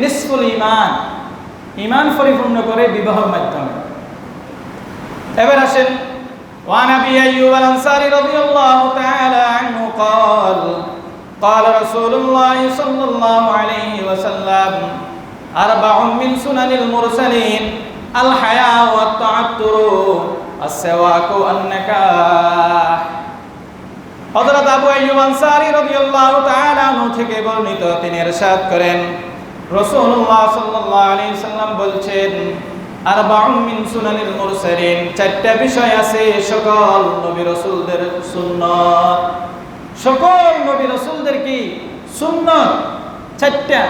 নিসফুল ঈমান, ঈমান পরিপূর্ণ করে বিবাহের মাধ্যমে। এবার আসেন ওয়ান আবি আইয়ুব আল আনসারী রাদিয়াল্লাহু তাআলা আনহু قال قال رسول الله صلى الله عليه وسلم أربع من سنن المرسلين الحياء والتعطر السواك والنكاح। হযরত আবু আইয়ুব আনসারী রাদিয়াল্লাহু তাআলা আনহু থেকে বর্ণিত, তিনি ইরশাদ করেন রাসূলুল্লাহ সাল্লাল্লাহু আলাইহি সাল্লাম বলছেন আরবাউন মিন সুনানিল মুরসালিন, চারটা বিষয় আছে সকল নবী রাসূলদের সুন্নাত। সকল নবী রাসূলদের কি সুন্নাত চারটা।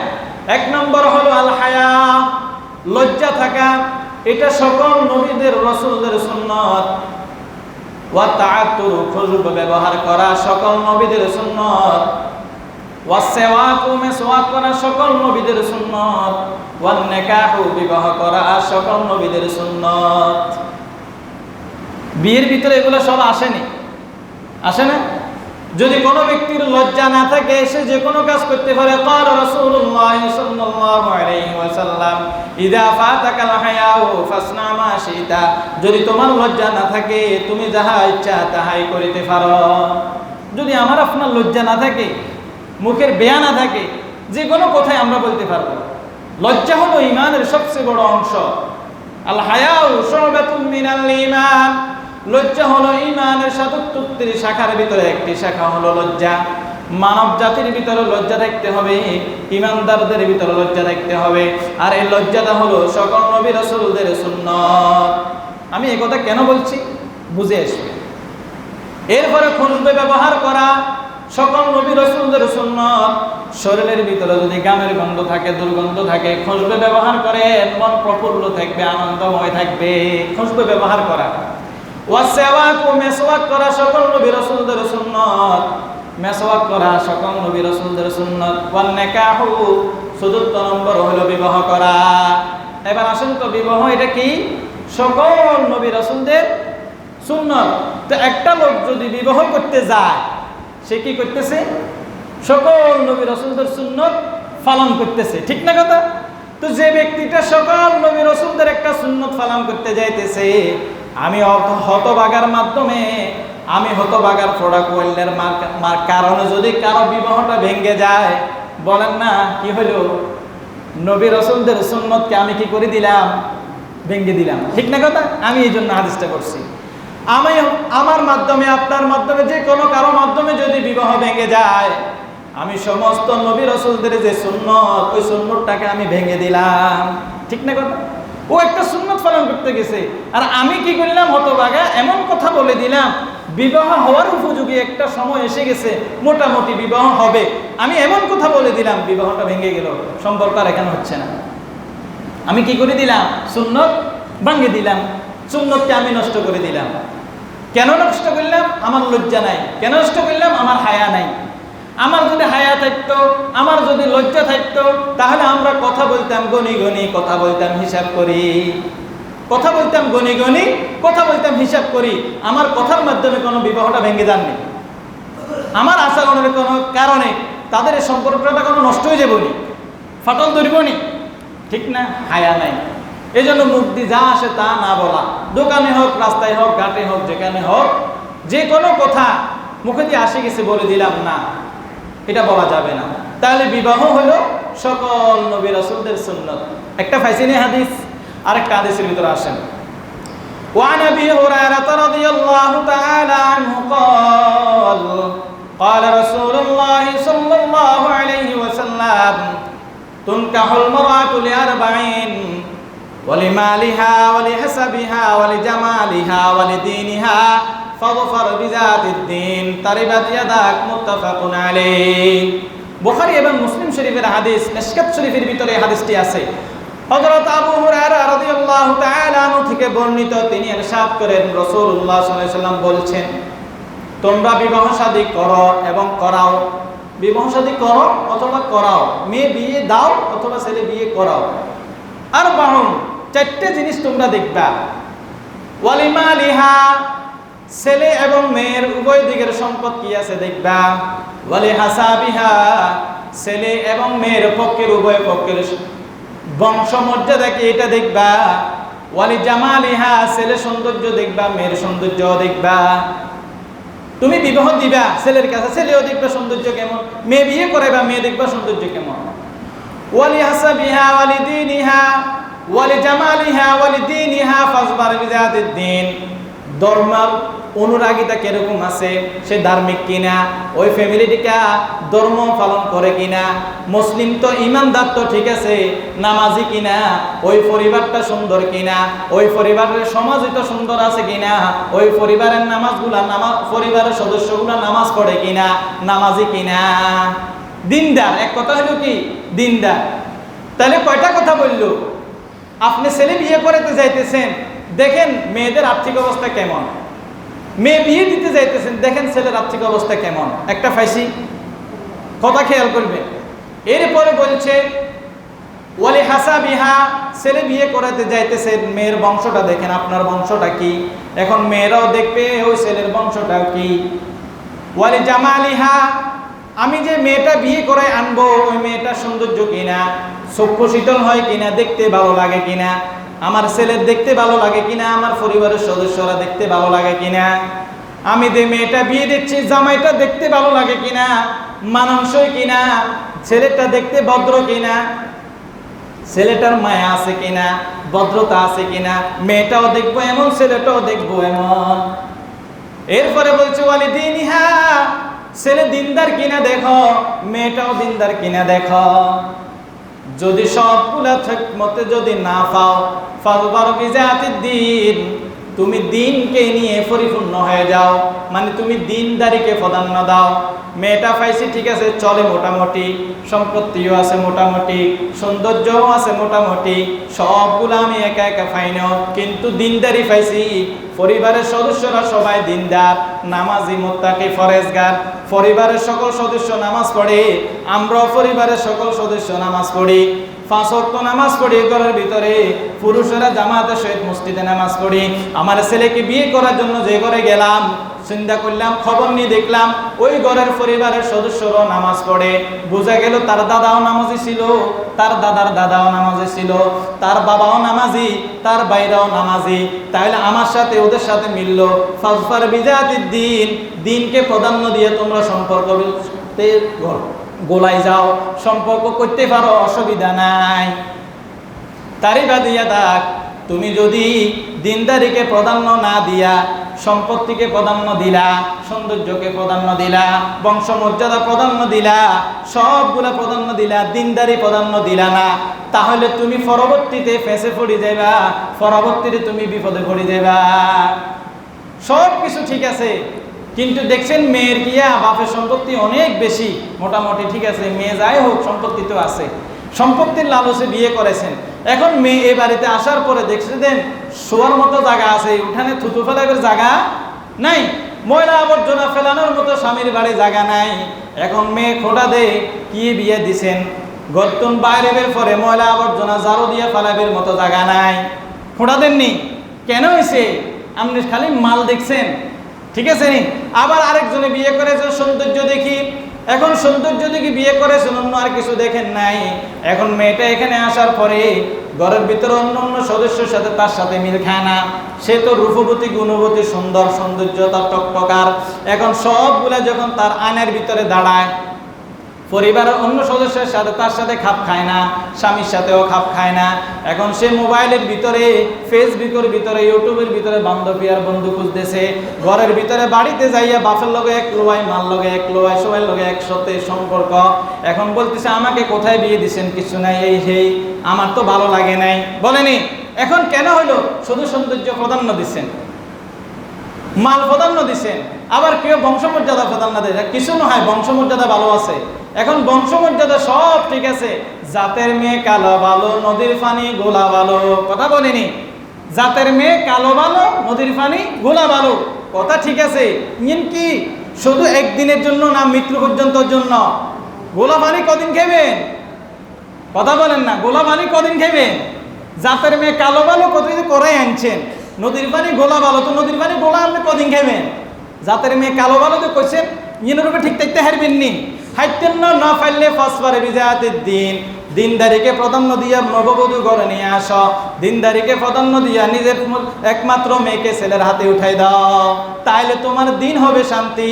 এক নম্বর হলো আল হায়া, লজ্জা থাকা, এটা সকল নবীদের রাসূলদের সুন্নাত। ওয়া তাআতুর, খুশবু ব্যবহার করা, সকল নবীদের সুন্নাত। ওয়া সিওয়াকু, মিসওয়াক করা, সকল নবীদের সুন্নাত। ওয়ান নিকাহু, বিবাহ করা, সকল নবীদের সুন্নাত। বিয়ের ভিতরে এগুলো সব আসেনি, আসে না? যদি কোনো ব্যক্তির লজ্জা না থাকে সে যে কোনো কাজ করতে পারে। قال رسول الله صلى الله عليه وسلم اذا فاتك الحياء فاصنع ما شئت, যদি তোমার লজ্জা না থাকে তুমি যাহা ইচ্ছা তাহাই করিতে পারো। যদি আমার আপনার লজ্জা না থাকে, মুখের বেয়া না থাকে, যে কোনো কথাই আমরা বলতে পারবো। লজ্জা হলো ঈমানের সবচেয়ে বড় অংশ। আল হায়াউ শুবাতুম মিনাল ঈমান, লজ্জা হলো ঈমানের ৭৭টি শাখার ভিতরে একটি শাখা হলো লজ্জা। মানব জাতির ভিতরে লজ্জা রাখতে হবে, ঈমানদারদের ভিতরে লজ্জা রাখতে হবে। আর এই লজ্জাটা হলো সকল নবী রাসূলদের সুন্নাত। আমি এই কথা কেন বলছি বুঝে আসবে। এরপরে খুশবু ব্যবহার করা, সকল নবী রাসূলদের সুন্নাত। শরীরের ভিতরে যদি গামের গন্ধ থাকে, দুর্গন্ধ থাকে, খুশবু ব্যবহার করে মন প্রফুল্ল থাকবে, আনন্দময় থাকবে। খুশবু ব্যবহার করা। ওয়াসওয়াকু, মিসওয়াক করা, সকল নবী রাসূলদের সুন্নাত। মিসওয়াক করা সকল নবী রাসূলদের সুন্নাত। ওয়ান নিকাহু, চতুর্থ নম্বর হলো বিবাহ করা। এবার আসেন তো, বিবাহ এটা কি? সকল নবী রাসূলদের সুন্নাত। তো একটা লোক যদি বিবাহ করতে যায় সে কি করতেছে? সকল নবী রাসূলদের সুন্নাত পালন করতেছে, ঠিক না কথা? তো যে ব্যক্তিটা সকল নবী রাসূলদের একটা সুন্নাত পালন করতে যাইতেছে, আমি হতভাগার মাধ্যমে, আমি হতভাগার প্রোডাক্ট ওয়েলের কারণে যদি কারো বিবাহটা ভেঙে যায়, বলেন না কি হলো? নবী রাসূলদের সুন্নাতকে আমি কি করে দিলাম? ভেঙে দিলাম, ঠিক না কথা? আমি এই জন্য হাদিসটা করছি। আমি আমার মাধ্যমে, আপনার মাধ্যমে, যে কোনো কারো মাধ্যমে যদি বিবাহ ভেঙে যায়, আমি সমস্ত নবী রাসূলদের যে সুন্নাত, ওই সুন্নাতটাকে আমি ভেঙে দিলাম, ঠিক না কথা? ও একটা সুন্নাত পালন করতে গেছে, আর আমি কি করলাম? হতভাগা এমন কথা বলে দিলাম, বিবাহ হওয়ার উপযোগী একটা সময় এসে গেছে, মোটামুটি বিবাহ হবে, আমি এমন কথা বলে দিলাম, বিবাহটা ভেঙে গেল, সম্পর্ক আর এখানে হচ্ছে না। আমি কি করে দিলাম? সুন্নাত ভেঙে দিলাম, সুন্নাতকে আমি নষ্ট করে দিলাম। কেন নষ্ট করলাম? আমার লজ্জা নাই। কেন নষ্ট করলাম? আমার হায়া নাই। আমার যদি হায়া থাকতো, আমার যদি লজ্জা থাকতো, তাহলে আমরা কথা বলতাম গনি গনি, কথা বলতাম হিসাব করি, কথা বলতাম গনি গনি, কথা বলতাম হিসাব করি। আমার কথার মাধ্যমে কোনো বিবাহটা ভেঙে যাননি, আমার আচরণের কোনো কারণে তাদের এই সম্পর্কটা কোনো নষ্ট হয়ে যাবনি, ফাটল ধরবনি, ঠিক না? হায়া নাই। এই জন্য মুখ দিয়ে যা আসে তা না বলা, দোকানে হোক, রাস্তায় হোক, ঘাটে হোক, যেখানে হোক, যে কোনো কথা মুখে দিয়ে আসে গেছে বলে দিলাম না, এটা বলা যাবে না। তাহলে বিবাহ হলো সকল নবী রাসূলদের সুন্নাত। একটা ফাইসিনি হাদিস, আরেকটা হাদিসের ভিতরে আসেন। ওয়ান আবি হুরায়রা রাদিয়াল্লাহু তাআলা আনহু قال قال رسول الله صلى الله عليه وسلم تنكح المرأة لأربعين ولمالها ولحسبها ولجمالها ولدينها فاظفر بذات الدين تربت يداك متفق عليه। বুখারী এবং মুসলিম শরীফের হাদিস, মিশকাত শরীফের ভিতরে হাদিসটি আছে। হযরত আবু হুরায়রা রাদিয়াল্লাহু তাআলা আনহু থেকে বর্ণিত, তিনি ইরশাদ করেন রাসূলুল্লাহ সাল্লাল্লাহু আলাইহি ওয়াসাল্লাম বলছেন, তোমরা বিবাহ শাদী করো এবং করাও। বিবাহ শাদী করো অথবা করাও, মেয়ে বিয়ে দাও অথবা ছেলে বিয়ে করাও। আর বাহুন, চারটে জিনিস তোমরা দেখবা। ওয়ালিমালিহা, ছেলে এবং মেয়ের উভয় দিকের সম্পদ কি আছে দেখবা। ওয়ালি হাসাবিহা, ছেলে এবং মেয়ের পক্ষের উভয় পক্ষের বংশমর্যাদা কি এটা দেখবা, ওয়ালি জামালিহা ছেলে সৌন্দর্য দেখবা, মেয়ের সৌন্দর্য দেখবা। তুমি বিবাহ দিবা ছেলের কাছে, ছেলেও দেখবা সৌন্দর্য কেমন, মেয়ে বিয়ে করাইবা মেয়ে দেখবা সৌন্দর্য কেমন। ওয়ালি হাসাবিহা ওয়ালি দীনিহা ওয়ালি জামালিহা ওয়ালি দীনিহা ফাসবার বিযাতিদ দ্বীন। ধর্মের অনুরাগীতা কিরকম আছে, সে ধার্মিক কিনা, ওই ফ্যামিলিটিকা ধর্ম পালন করে কিনা, মুসলিম তো ইমানদার তো ঠিক আছে, নামাজি কিনা, ওই পরিবারটা সুন্দর কিনা, ওই পরিবারের সমাজই তো সুন্দর আছে কিনা, ওই পরিবারের নামাজগুলা পরিবারের সদস্যগুলা নামাজ পড়ে কিনা, নামাজি কিনা, দিনদার। এক কথা হলো কি দিনদার। তাহলে কয়টা কথা বললো? আপনি ছেলে বিয়ে করতে যাইতেছেন, দেখেন মেয়েদের আর্থিক অবস্থা কেমন, মেয়ে বিয়ে দিতে যাইতেছেন, দেখেন ছেলের আর্থিক অবস্থা কেমন, একটা ফাইসি কথা খেয়াল করবেন। এরপরে বলছে ওয়ালি হাসাবিহা, ছেলে বিয়ে করাতে যাইতেছেন, মেয়ের বংশটা দেখেন, আপনার বংশটা কি। এখন মেয়েরাও দেখবে ওই ছেলের বংশটা কি। ওয়ালি জামালিহা, আমি যে মেয়েটা বিয়ে করে আনবো ওই মেয়েটার সৌন্দর্য কিনা, চক্ষু শীতল হয় কিনা, দেখতে ভালো লাগে কিনা, আমার ছেলের দেখতে ভালো লাগে কিনা, আমার পরিবারের সদস্যরা দেখতে ভালো লাগে কিনা, আমি যে মেয়েটা বিয়ে দিচ্ছি জামাইটা দেখতে ভালো লাগে কিনা, মানানসই কিনা, ছেলেটা দেখতে ভদ্র কিনা, ছেলেটার মায়া আছে কিনা, ভদ্রতা আছে কিনা, মেয়েটাও দেখবো এমন, ছেলেটাও দেখবো এমন। এরপরে বলছে ওয়ালি দীনিহা, ছেলে দিনদার কিনা দেখো, মেয়েটাও দিনদার কিনা দেখো। যদি সবগুলা ঠিক মতে যদি না পাও, ফাসবার বিযাতিদ দ্বীন, তুমি দিনকে নিয়ে পরিপূর্ণ হয়ে যাও, মানে তুমি দিনদারিকে প্রাধান্য দাও। মেয়েটা পাইছি ঠিক আছে, চলে মোটামুটি, সম্পত্তিও আছে মোটামুটি, সৌন্দর্যও আছে মোটামুটি, সবগুলো আমি একা একা পাই না, কিন্তু দিনদারি পাইছি, পরিবারের সদস্যরা সবাই দিনদার, নামাজি মুত্তাকি ফরেজগার, পরিবারের সকল সদস্য নামাজ পড়ে, আমরাও পরিবারের সকল সদস্য নামাজ পড়ি, 5 ওয়াক্ত নামাজ পড়ি ঘরের ভিতরে, পুরুষেরা জামাতের সহিত মসজিদে নামাজ পড়ি। আমার ছেলেকে বিয়ে করার জন্য যে ঘরে গেলাম, চিন্তা করলাম, খবর নিয়ে দেখলাম ওই ঘরের পরিবারের সদস্যরাও নামাজ পড়ে, বোঝা গেল তার দাদাও নামাজি ছিল, তার দাদার দাদাও নামাজি ছিল, তার বাবাও নামাজি, তার ভাইরাও নামাজি, তাহলে আমার সাথে ওদের সাথে মিলল। ফাসবার বিযাতিদ দ্বীন, দিনকে প্রাধান্য দিয়ে তোমরা সম্পর্ক গোলাই যাও, সম্পর্ক করতে পারো, অসুবিধা নাই। তারই বাদিয়া থাক, তুমি যদি দিনদারিকে প্রাধান্য না দিয়া সম্পত্তিকে প্রাধান্য দিলা, সৌন্দর্যকে প্রাধান্য দিলা, বংশমর্যাদা প্রাধান্য দিলা, সবগুলা প্রাধান্য দিলা, দিনদারি প্রাধান্য দিলা না, তাহলে তুমি পরবর্তীতে ফেসে পড়ে যাইবা, পরবর্তীতে তুমি বিপদে পড়ে যাইবা। সব কিছু ঠিক আছে, কিন্তু দেখছেন মেয়ের কিয়া বাপের সম্পত্তি অনেক বেশি, মোটামুটি ঠিক আছে, মেয়ে যাই হোক সম্পত্তি তো আছে, সম্পত্তির লালসে বিয়ে করেছেন। এখন মেয়ে এই বাড়িতে আসার পরে দেখছেন শোয়ার মতো জায়গা আছে, উঠানে থুতু ফেলার জায়গা নাই, ময়লা আবর্জনা ফেলানোর মতো স্বামীর বাড়ি জায়গা নাই। এখন মেয়ে খোঁটা দে কি বিয়ে দিছেন, গর্তন বাইরে বের পরে ময়লা আবর্জনা জারো দিয়ে ফেলাবের মতো জায়গা নাই, খোঁটা দেননি কেন হয়েছে? আপনি খালি মাল দেখছেন, ঠিক আছে নি? আবার আরেকজনে বিয়ে করেছে সৌন্দর্য দেখি, এখন সৌন্দর্য দেখি বিয়ে করেছেন, অন্য আর কিছু দেখেন নাই। এখন মেয়েটা এখানে আসার পরে ঘরের ভিতরে অন্য অন্য সদস্যের সাথে তার সাথে মিল খায় না, সে তো রূপবতী গুণবতী সুন্দর, সৌন্দর্য তার টকটকার, এখন সবগুলা যখন তার আয়নার ভিতরে দাঁড়ায়, পরিবারের অন্য সদস্যের সাথে তার সাথে খাপ খায় না, স্বামীর সাথেও খাপ খায় না। এখন সে মোবাইলের ভিতরে, ফেসবুকের ভিতরে, ইউটিউবের ভিতরে বান্ধবী আর বন্ধু খুঁজতেছে, ঘরের ভিতরে বাড়িতে যাইয়া বাপের লগে এক লোয়াই, মার লগে এক লোয়াই, সবাই লগে একসাথে সম্পর্ক। এখন বলতেছে আমাকে কোথায় বিয়ে দিচ্ছেন, কিছু নাই, এই সেই, আমার তো ভালো লাগে নাই, বলেনি? এখন কেন হইলো? শুধু সৌন্দর্য প্রাধান্য দিচ্ছেন, মাল প্রাধান্য দিচ্ছেন, আবার কেউ বংশমর্যাদা প্রাধান্য দেয়, কিছু নয়, বংশমর্যাদা ভালো আছে। এখন বংশমর্যাদা সব ঠিক আছে, জাতের মেয়ে কালো ভালো, নদীর পানি গোলা ভালো, কথা বলিনি? জাতের মেয়ে কালো ভালো, নদীর পানি গোলা ভালো, কথা ঠিক আছে, কি শুধু একদিনের জন্য না, মৃত্যু পর্যন্তর জন্য? গোলা পানি কদিন খাবেন? কথা বলেন না, গোলা পানি কদিন খাবেন? জাতের মেয়ে কালো ভালো কতদিন করে আনছেন, নদীর পানি গোলা ভালো, তো নদীর পানি গোলা আপনি কদিন খাবেন? জাতের মেয়ে কালো ভালো তো কইছেন, ইয়ের রূপে ঠিক থাকতে হারবেন নি, হাইতেন না পারলে ফাসবার বিযাতিদ দ্বীন, দিনদারিকে প্রাধান্য দিয়া নববধূ ঘরে নিয়ে আসো, দিনদারিকে প্রাধান্য দিয়া নিজের একমাত্র মেয়েকে ছেলের হাতে উঠাই দাও। তাইলে তোমার দিন হবে শান্তি,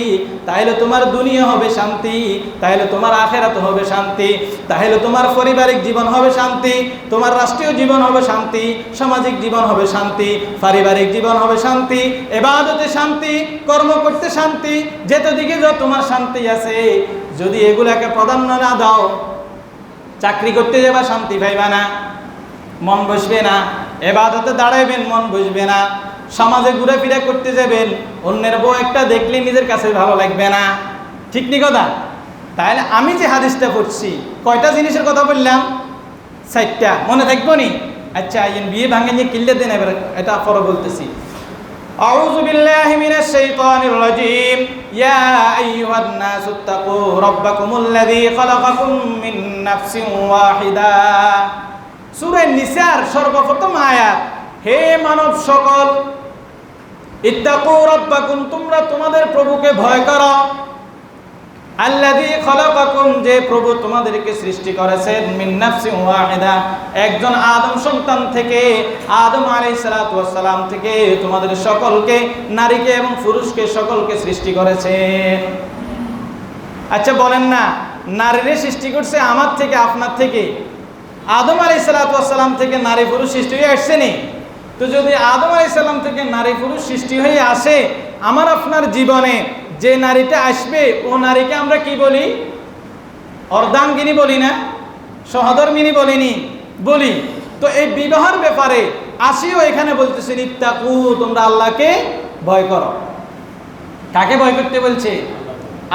তাইলে তোমার দুনিয়া হবে শান্তি, তাইলে তোমার আখিরাত হবে শান্তি, তাইলে তোমার পারিবারিক জীবন হবে শান্তি, তোমার রাষ্ট্রীয় জীবন হবে শান্তি, সামাজিক জীবন হবে শান্তি, পারিবারিক জীবন হবে শান্তি, ইবাদতে শান্তি, কর্ম করতে শান্তি, যেতে দিকে যত তোমার শান্তি আছে। যদি এগুলাকে প্রাধান্য না দাও, চাকরি করতে যাবা শান্তি পাইবা না, মন বসবে না, ইবাদতে দাঁড়াইবেন মন বসবে না, সমাজে ঘুরে ফিরে করতে যাবেন, অন্যের বউ একটা দেখলে নিজের কাছে ভালো লাগবে না। ঠিক নি কথা? তাহলে আমি যে হাদিসটা পড়ছি, কয়টা জিনিসের কথা বললাম? 4টা। মনে থাকবো নি? আচ্ছা, বিয়ে ভাঙে নিয়ে কিল্লে দেন, এবার এটা পরে বলতেছি। আউযু বিল্লাহি মিনাশ শাইতানির রাজীম। ইয়া আইয়ুহান নাসু তাকু রাব্বাকুমুল্লাযী খালাকাকুম মিন নাফসিন ওয়াহিদা। সূরা নিসার সর্বপ্রথম আয়াত, হে মানব সকল, ইত্তাকু রাব্বাকুম, তোমরা তোমাদের প্রভুকে ভয় করো। আল্লাযী খালাকাকুম, যে প্রভু তোমাদেরকে সৃষ্টি করেছেন, মিন নাফসিন ওয়াহিদা, একজন আদম সন্তান থেকে, আদম আলাইহিস সালাতু ওয়াস সালাম থেকে তোমাদের সকলকে, নারীকে এবং পুরুষকে সকলকে সৃষ্টি করেছেন। আচ্ছা বলেন না, নারীরে সৃষ্টি করছে আমার থেকে আপনার থেকে, আদম আলাইহিস সালাতু ওয়াস সালাম থেকে নারী পুরুষ সৃষ্টি হয়ে আসছে নি? তো যদি আদম আলাইহিস সালাম থেকে নারী পুরুষ সৃষ্টি হয়ে আসে, আমার আপনার জীবনে যে নারীটা আসবে, ও নারীকে আমরা কি বলি? অর্ধাঙ্গিনী বলি না? সহধর্মিনী বলিনি? বলি। তো এই বিবাহের ব্যাপারে আসিও এখানে বলতেছে, ইত্তাকু, তোমরা আল্লাহকে ভয় করো। কাকে ভয় করতে বলছে?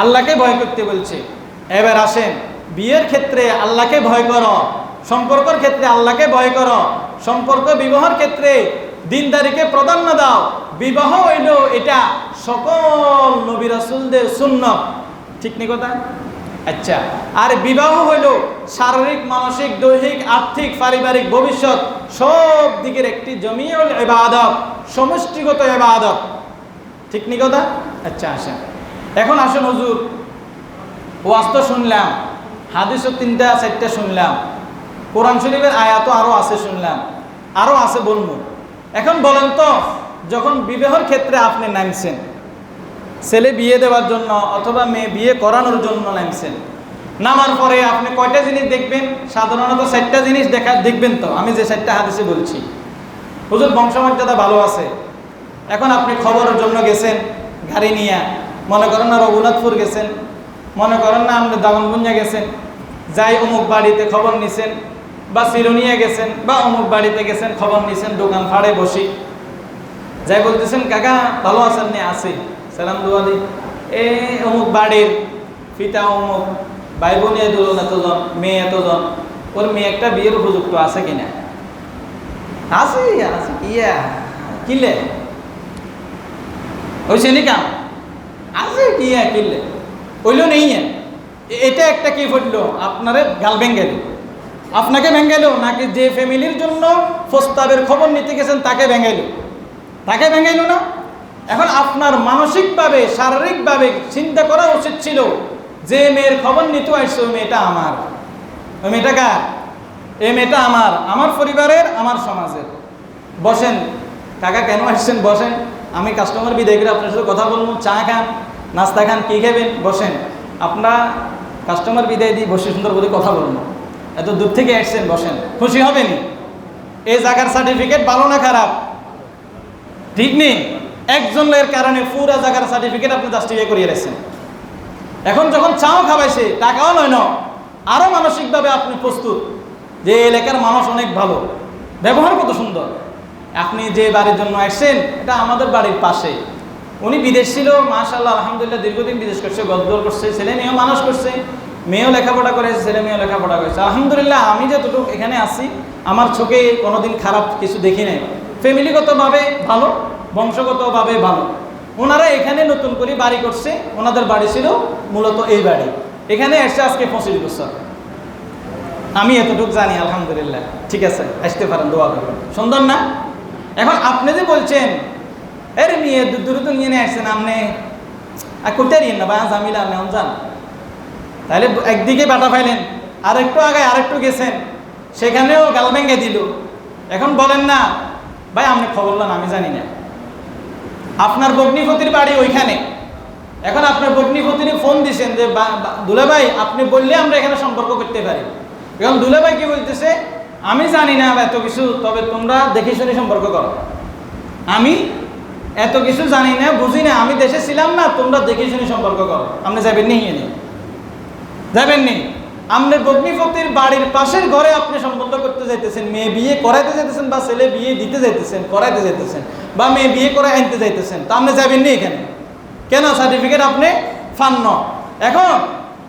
আল্লাহকে ভয় করতে বলছে। এবার আসেন, বিয়ের ক্ষেত্রে আল্লাহকে ভয় করো, সম্পর্কের ক্ষেত্রে আল্লাহকে ভয় করো, সম্পর্ক বিবাহের ক্ষেত্রে দিনদারিকে প্রাধান্য দাও। বিবাহ হইল এটা সকল নবী রাসূলদের সুন্নাত। ঠিক নি কথা? আচ্ছা, আর বিবাহ হইল শারীরিক, মানসিক, দৈহিক, আর্থিক, পারিবারিক, ভবিষ্যৎ সব দিকের একটি জমিউল ইবাদত, সমষ্টিগত ইবাদত। ঠিক নি কথা? আচ্ছা আসেন, এখন আসেন হুজুর, ওয়াজ তো শুনলাম, হাদিসও 3টা 4টা শুনলাম, কোরআন শরীফের আয়াতও আরো আছে শুনলাম, আরো আছে বলবো। এখন বলেন তো, যখন বিবাহের ক্ষেত্রে আপনি নামছেন, ছেলে বিয়ে দেওয়ার জন্য অথবা মেয়ে বিয়ে করানোর জন্য নামছেন, নামার পরে আপনি কয়টা জিনিস দেখবেন? সাধারণত 4টা জিনিস দেখবেন। তো আমি যে 4টা হাদিসে বলছি, হুজুর বংশমর্যাদা ভালো আছে। এখন আপনি খবরের জন্য গেছেন গাড়ি নিয়ে, মনে করেন না রঘুনাথপুর গেছেন, মনে করেন না আপনি দাগনভূঞা গেছেন, যাই অমুক বাড়িতে খবর নিছেন, বা সিরুনিয়া গেছেন, বা অমুক বাড়িতে গেছেন, খবর নিছেন, দোকান ফাড়ে বসি, যাই বলতেছেন, কাকা ভালো আছেন? নি আছি, সালাম দোয়া দি। অমুক বাড়ির পিতা অমুক, ভাই বোন এতজন, মেয়ে এতজন, ওর মেয়ে একটা বিয়ের উপযুক্ত আছে কিনা? আছে, আছে। ইয়া কিলে হয়েছে নি কাম? আছে কি কিলে হইল নেই। এটা একটা কি ফুটলো? আপনারে গাল ভেঙ্গেল, আপনাকে ভেঙ্গেল, নাকি যে ফ্যামিলির জন্য প্রস্তাবের খবর নিতে গেছেন তাকে ভেঙ্গাইল? তাকে ভেঙ্গাইল না? এখন আপনার মানসিকভাবে, শারীরিকভাবে চিন্তা করা উচিত ছিল, যে মেয়ের খবর নিতে আসছে ওই মেয়েটা আমার, ওই মেয়েটা কার? এই মেয়েটা আমার, আমার পরিবারের, আমার সমাজের। বসেন কাকা, কেন আসছেন? বসেন, আমি কাস্টমার বিদায় করে আপনার সাথে কথা বলবো, চা খান, নাস্তা খান, কী খাবেন? বসেন, আপনার কাস্টমার বিদায় দিয়ে বসে সুন্দর করে কথা বলবো। এত দূর থেকে আসছেন, বসেন, খুশি হবেনি? এই জায়গার সার্টিফিকেট ভালো না খারাপ? ঠিক নেই, একজনের কারণে পুরা জায়গার সার্টিফিকেট আপনি জাস্টিফাই করিয়ে রেখেছেন। এখন যখন চাও খাওয়াইছে, টাকাও নয় না, আরো মানসিকভাবে আপনি প্রস্তুত যে এলাকার মানুষ অনেক ভালো, ব্যবহার কত সুন্দর। আপনি যে বাড়ির জন্য আসছেন, এটা আমাদের বাড়ির পাশে, উনি বিদেশ ছিল, মাশাআল্লাহ আলহামদুলিল্লাহ, দীর্ঘদিন বিদেশ করছে, গদ্দর করছে, ছেলে মেয়েও মানুষ করছে, মেয়েও লেখাপড়া করেছে, ছেলে মেয়েও লেখাপড়া করেছে, আলহামদুলিল্লাহ। আমি যতটুকু এখানে আসি, আমার চোখে কোনোদিন খারাপ কিছু দেখি নাই। ফ্যামিলিগতভাবে ভালো, বংশগতভাবে ভালো। ওনারা এখানে নতুন করে বাড়ি করছে, ওনাদের বাড়ি ছিল মূলত এই বাড়ি, এখানে এসছে আজকে 25 বছর। আমি এতটুকু জানি, আলহামদুলিল্লাহ। ঠিক আছে, আসতে পারেন, দোয়া করবেন, সুন্দর না? এখন আপনি যে বলছেন, এর মেয়ে দূরত নিয়ে নিয়ে আসছেন, আপনি আর করতে পারিয়েন না, বা জামিলা আপনি যান, তাহলে একদিকে বাটা পাইলেন, আরেকটু আগে আরেকটু গেছেন, সেখানেও গাল ভেঙে দিল। এখন বলেন না ভাই আপনি খবর নেন, আমি জানি না। আপনার ভগ্নিপতির বাড়ি ওইখানে, এখন আপনার ভগ্নিপতির ফোন দিছেন যে দুলা ভাই আপনি বললে আমরা এখানে সম্পর্ক করতে পারি। এখন দুলা ভাই কি বলতেছে, আমি জানি না এত কিছু, তবে তোমরা দেখে শুনে সম্পর্ক করো। আমি এত কিছু জানি না, বুঝি না, আমি দেশে ছিলাম না, তোমরা দেখে শুনে সম্পর্ক করো। আপনি যাবেন নি? যাবেন নি? আপনার ভগ্নিপতির বাড়ির পাশের ঘরে আপনি সম্বন্ধ করতে যাইতেছেন, মেয়ে বিয়ে করাইতে যাইতেছেন, বা ছেলে বিয়ে দিতে যাইতেছেন, করাইতে যাইতেছেন, বা মেয়ে বিয়ে করে আনতে যাইতেছেন, তা আপনি যাবেন নি এখানে? কেন? সার্টিফিকেট আপনি পান না। এখন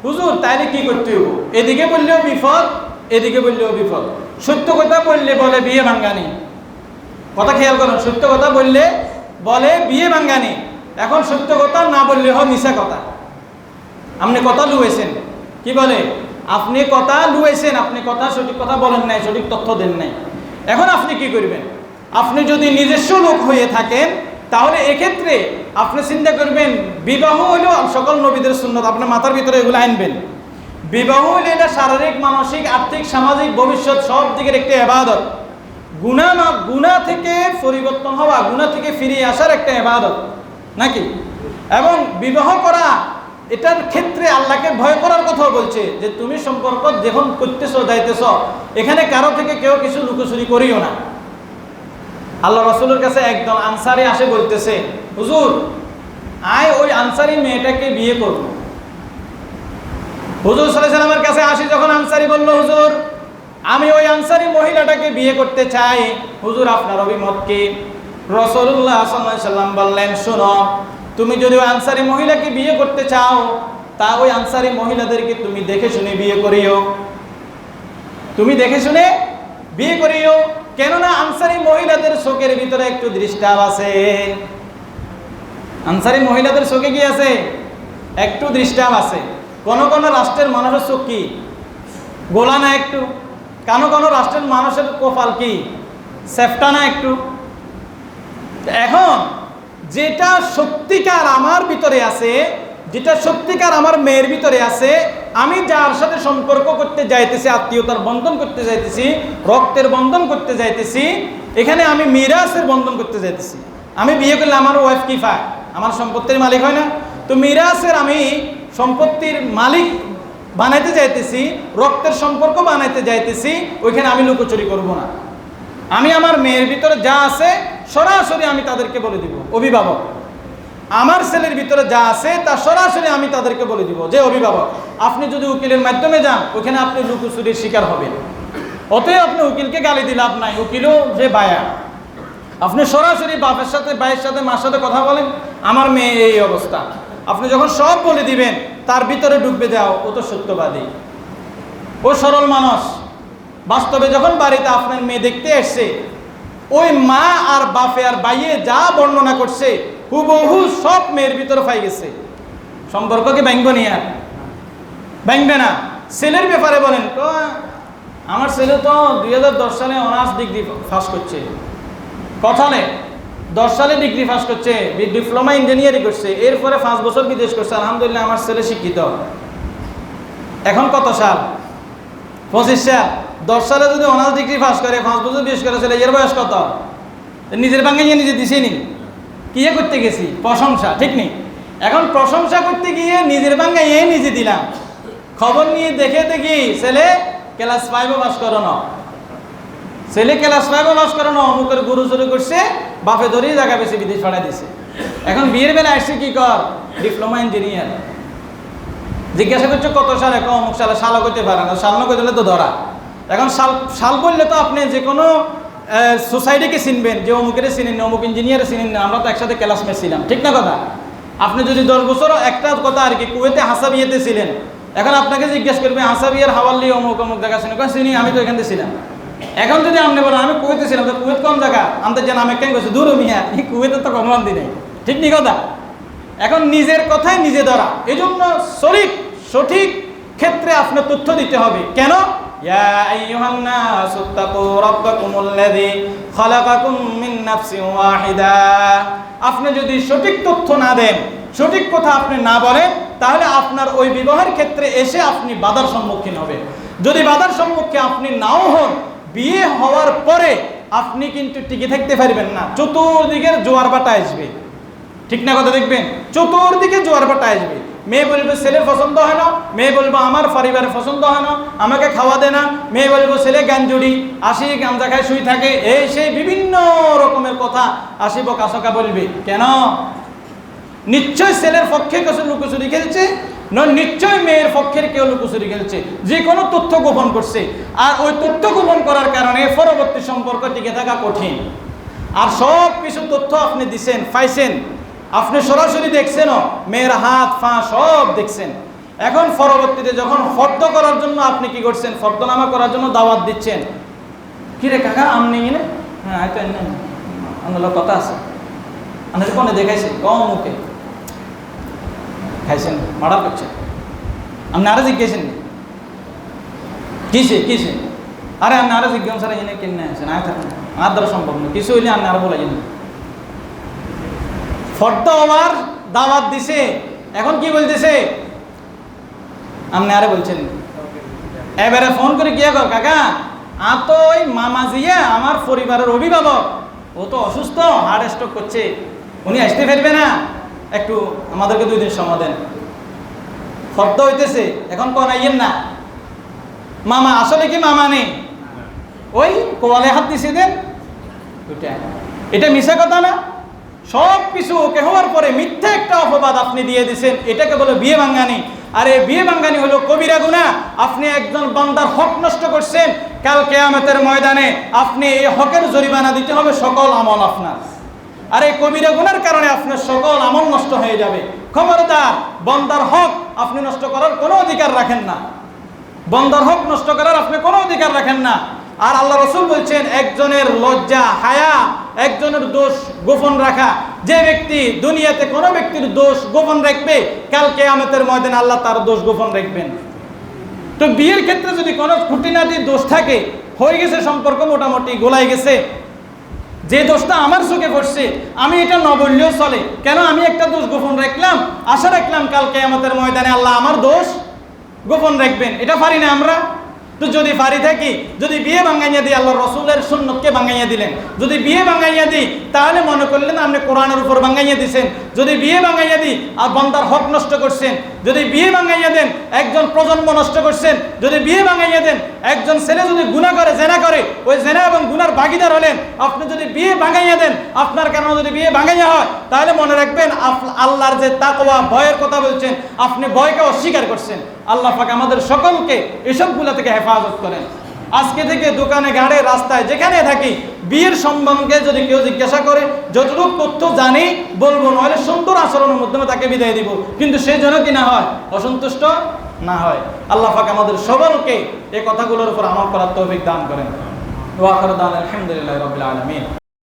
হুজুর তাইলে কি করতে হইব? এদিকে বললেও বিপদ, এদিকে বললেও বিপদ। সত্য কথা বললে বলে বিয়ে ভাঙ্গানি। কথা খেয়াল করুন, সত্য কথা বললে বলে বিয়ে ভাঙ্গানি। এখন সত্য কথা না বললে হয় মিছা কথা। আপনি কথা লুয়েছেন, কি বলে? আপনি কথা লুয়েছেন, আপনি কথা সঠিক কথা বলেন নাই, সঠিক তথ্য দেন নাই। এখন আপনি কি করবেন? আপনি যদি নিজস্ব লোক হয়ে থাকেন, তাহলে এক্ষেত্রে আপনি চিন্তা করবেন, বিবাহ হইল সকল নবীদের সুন্নত, আপনার মাথার ভিতরে এগুলো আনবেন। বিবাহ হইলে এটা শারীরিক, মানসিক, আর্থিক, সামাজিক, ভবিষ্যৎ সব দিকের একটি ইবাদত। গুনাহ থেকে পরিবর্তন হওয়া, গুনাহ থেকে ফিরিয়ে আসার একটা ইবাদত নাকি? এবং বিবাহ করা এটার ক্ষেত্রে আল্লাহকে ভয় করার কথা বলছে, যে তুমি সম্পর্ক যখন করতেছো যাইতেছ, এখানে কারো থেকে কেউ কিছু লুকোচুরি করিও না। আল্লাহ রাসূলের কাছে একদল আনসারী আসে, বলতেছে হুজুর আয় ওই আনসারী মেয়েটাকে বিয়ে করব। হুজুর সাল্লাল্লাহু আলাইহি ওয়াসাল্লামের কাছে আসি যখন, আনসারী বলল হুজুর আমি ওই আনসারী মহিলাটাকে বিয়ে করতে চাই, হুজুর আপনার অভিমত কি? রাসূলুল্লাহ সাল্লাল্লাহু আলাইহি ওয়াসাল্লাম বললেন, শোনো, তুমি যদি ওই আনসারী মহিলাকে বিয়ে করতে চাও, তা ওই আনসারী মহিলাদেরকে তুমি দেখে শুনে বিয়ে করিও। তুমি দেখে শুনে বিয়ে করিও, কেননা আনসারী মহিলাদের চোখের ভিতরে একটু দৃষ্টাব আছে। আনসারী মহিলাদের চোখে কি আছে? একটু দৃষ্টাব আছে। কোন কোন রাষ্ট্রের মানুষের চোখ কি গোলা না একটু? কোন কোন রাষ্ট্রের মানুষের কপাল কি সেফটা না একটু? এখন যেটা সত্যিকার আমার ভিতরে আছে, যেটা সত্যিকার আমার মেয়ের ভিতরে আছে, আমি যার সাথে সম্পর্ক করতে যাইতেছি, আত্মীয়তার বন্ধন করতে যাইতেছি, রক্তের বন্ধন করতে যাইতেছি, এখানে আমি মিরাসের বন্ধন করতে যাইতেছি। আমি বিয়ে করলে আমার ওয়াইফ কি পায়? আমার সম্পত্তির মালিক হয় না? তো মিরাসের আমি সম্পত্তির মালিক বানাইতে যাইতেছি, রক্তের সম্পর্ক বানাইতে যাইতেছি, ওইখানে আমি লুকোচুরি করব না। আমি আমার মেয়ের ভিতরে যা আছে সরাসরি আমি তাদেরকে বলে দিব। অভিভাবক, আমার ছেলের ভিতরে যা আছে তা সরাসরি আমি তাদেরকে বলে দিব। যে অভিভাবক, আপনি যদি উকিলের মাধ্যমে যান, ওখানে আপনি লুকোচুরির শিকার হবেন। অতএব আপনি উকিলকে গালি দিলে লাভ নাই, উকিলও যে বায়া। আপনি সরাসরি বাপের সাথে, ভাইয়ের সাথে, মার সাথে কথা বলেন, আমার মেয়ে এই অবস্থা। আপনি যখন সব বলে দিবেন, তার ভিতরে ডুববে যাও, ও তো সত্যবাদী, ও সরল মানুষ। বাস্তবে যখন বাড়িতে আপনার মেয়ে দেখতে আসছে, ওই মা আর বাপে আর বাইয়ে যা বর্ণনা করছে হুবহু সব মেয়ের ভিতরে পাই গেছে। সম্পর্ককে ভাঙবো নি? আর ভাঙবে না। ছেলের ব্যাপারে বলেন তো, আমার ছেলে তো 2010 সালে অনার্স ডিগ্রি পাস করছে, কথালে 10 সালে ডিগ্রি পাস করছে, ডিপ্লোমা ইঞ্জিনিয়ারিং করছে, এরপরে 5 বছর বিদেশ করছে। আলহামদুলিল্লাহ আমার ছেলে শিক্ষিত। এখন কত সাল? 25 সাল। 10 সালে যদি অনার্স ডিগ্রি পাস করে, 5 বছর বিদেশ করে, ছেলে এর বয়স কত? নিজের ভাঙে নিজে দিছে নি? কি করতে গেছি? প্রশংসা, ঠিক নেই? এখন প্রশংসা করতে গিয়ে নিজের ভাঙে নিজে দিলাম, খবর নিয়ে দেখে দেখি ছেলে ক্লাস 5 পাস করানো, ছেলে ক্লাস 5 পাস করানো, অমুকের গুরু চুরি করছে, বাপে ধরেই জায়গা বেশি বিদেশ পাঠাই দিছে। এখন বিয়ের বেলা আসছে কি কর? Diploma engineer. জিজ্ঞাসা করছে কত সালে? অমুক সালে। সালও করতে পারে না, সাল না করলে তো ধরা। এখন সাল বললে তো আপনি যে কোনো সোসাইটিকে চিনবেন, যে অমুকের চিনেন, অমুক ইঞ্জিনিয়ারে চিনেন না, আমরা তো একসাথে ক্লাসমেট ছিলাম, ঠিক না কথা? আপনি যদি 10 বছর, একটা কথা আর কি, কুয়েতে হাসাবিয়াতে ছিলেন, এখন আপনাকে জিজ্ঞেস করবে হাসাবিয়ার হাওয়াল্লি অমুক অমুক জায়গা চিনি, চিনি, আমি তো এখান থেকে ছিলাম। এখন যদি আপনি বলেন আমি কুয়েতে ছিলাম, তো কুয়েত কোন জায়গা? আমাদের যে নাম একটাই করছে, দূর মিয়া, এই কুয়েতে তো কমলান্দি নেই, ঠিক নি কথা? এখন নিজের কথাই নিজে ধরা। এই জন্য সঠিক ক্ষেত্রে আপনার তথ্য দিতে হবে। কেন? ইয়া আইয়ুহান নাসু তাকু রাব্বাকুমুল্লাযী খালাকাকুম মিন নাফসিন ওয়াহিদা। আপনি যদি সঠিক তথ্য না দেন, সঠিক কথা আপনি না বলেন, তাহলে আপনার ওই বিবাহের ক্ষেত্রে এসে আপনি বাধার সম্মুখীন হবেন। যদি বাধার সম্মুখে আপনি নাও হন, বিয়ে হওয়ার পরে আপনি কিন্তু টিকে থাকতে পারবেন না, চতুর্দিকের জোয়ার বাটা আসবে। ঠিক না কথা? দেখবেন চতুর্দিকে জোয়ার বাটা আসবে। মেয়ে বলবে ছেলের পছন্দ হয় না, মেয়ে বলবো আমার পরিবারের পছন্দ হয় না, আমাকে খাওয়া দে না, মেয়ে বলবো ছেলে গাঞ্জুড়ি, আসি গাঞ্জা খায় শুই থাকে, এই সেই বিভিন্ন রকমের কথা আসিব কাছকা বলবে। কেন? নিশ্চয় ছেলের পক্ষে কিছু লুকোচুরি খেলছে, নিশ্চয় মেয়ের পক্ষের কেউ লুকোচুরি খেলছে, যে কোনো তথ্য গোপন করছে। আর ওই তথ্য গোপন করার কারণে পরবর্তী সম্পর্ক টিকে থাকা কঠিন। আর সব কিছু তথ্য আপনি দিছেন, পাইছেন, আপনি সরাসরি দেখছেন, মেয়ের হাত পা সব দেখছেন। এখন পরবর্তীতে যখন ফর্দ করার জন্য আপনি কি করছেন, ফর্দনামা করার জন্য দাওয়াত দিচ্ছেন, কিরে কাকা আমনি কিনে, হ্যাঁ হয়তো আমার কথা আছে, আমাদের কোনে দেখাইছে কম মুখে খাইছেন, মার্ডার করছেন, আপনি আরো জিজ্ঞেসেন কিসে কিসে, আরে আপনি আরো জিজ্ঞাসা ছাড়া এনে কিনে আছেন, আয় থাকেন, আমার দ্বারা সম্ভব না, কিছু হইলে আপনি আরো বলে জানেন। ফর্দ আমার দাওয়াত দিছে, এখন কি বলতেছে, আপনি আরে বলছেন, এবারে ফোন করে কি কর, কাকা আর তো ওই মামা জিয়া আমার পরিবারের অভিভাবক, ও তো অসুস্থ, হার্ট স্ট্রোক করছে, উনি আসতে ফেলবে না, একটু আমাদেরকে 2 দিন সময় দেন। ফর্দ হইতেছে, এখন কোন আইয়েন না, মামা আসলে কি মামা নেই, ওই কোয়ালে হাত দিছে দেন, এটা মিশা কথা না? সব কিছু ওকে হওয়ার পরে মিথ্যা একটা অপবাদ আপনি দিয়ে দিয়েছেন, এটাকে বলে বিয়ে ভাঙ্গানি। আর এই বিয়ে ভাঙ্গানি হলো কবিরা গুনাহ। আপনি একজন বান্দার হক নষ্ট করছেন, কাল কিয়ামতের ময়দানে আপনি এই হকের জরিমানা দিতে হবে সকল আমল আপনার। আর এই কবিরা গুনার কারণে আপনার সকল আমল নষ্ট হয়ে যাবে। খবরদার, বান্দার হক আপনি নষ্ট করার কোনো অধিকার রাখেন না, বান্দার হক নষ্ট করার আপনি কোনো অধিকার রাখেন না। আর আল্লাহ রাসূল বলছেন, একজনের লজ্জা হায়া, একজনের দোষ গোপন রাখা, যে ব্যক্তি দুনিয়াতে কোনো ব্যক্তির দোষ গোপন রাখবে, কাল কিয়ামতের ময়দানে আল্লাহ তার দোষ গোপন রাখবেন। তো বিয়ের ক্ষেত্রে যদি কোনো খুঁটিনাটি দোষ থাকে, হয়ে গেছে সম্পর্ক মোটামুটি গোলাই গেছে, যে দোষটা আমার চোখে পড়ছে আমি এটা না বললেও চলে, কেন আমি একটা দোষ গোপন রাখলাম, আশা রাখলাম কাল কিয়ামতের ময়দানে আল্লাহ আমার দোষ গোপন রাখবেন, এটা পারি না আমরা? তো যদি পারি থাকি, যদি বিয়ে ভাঙাইয়া দিই, আল্লাহ রসুলের সুন্নতকে ভাঙাইয়া দিলেন, যদি বিয়ে ভাঙাইয়া দিই তাহলে মনে করলেন আপনি কোরআনের উপর ভাঙাইয়া দিচ্ছেন, যদি বিয়ে ভাঙাইয়া দিই আর বান্দার হক নষ্ট করছেন, যদি বিয়ে ভাঙাইয়া দেন একজন প্রজন্ম নষ্ট করছেন, যদি বিয়ে ভাঙাইয়া দেন একজন ছেলে যদি গুনাহ করে, জেনা করে, ওই জেনা এবং গুনার ভাগীদার হলেন আপনি, যদি বিয়ে ভাঙাইয়া দেন, আপনার কারণে যদি বিয়ে ভাঙাইয়া হয়, তাহলে মনে রাখবেন আল্লাহর যে তাকওয়া ভয়ের কথা বলছেন, আপনি ভয়কে অস্বীকার করছেন। আল্লাহ পাক আমাদের সকলকে এসবগুলো থেকে হেফাজত করেন। আজকে থেকে দোকানে ঘাটে রাস্তায় যেখানে থাকি, বিয়ের সম্বন্ধে যদি কেউ জিজ্ঞাসা করে, যতটুকু তথ্য জানি বলবো, নইলে সুন্দর আচরণের মাধ্যমে তাকে বিদায় দিব, কিন্তু সে যেন কি না হয়, অসন্তুষ্ট না হয়। আল্লাহ পাক আমাদের সকলকে এই কথাগুলোর উপর আমল করার তৌফিক দান করেন। ওয়া আখিরু দাওয়ানা আলহামদুলিল্লাহি রাব্বিল আলামিন।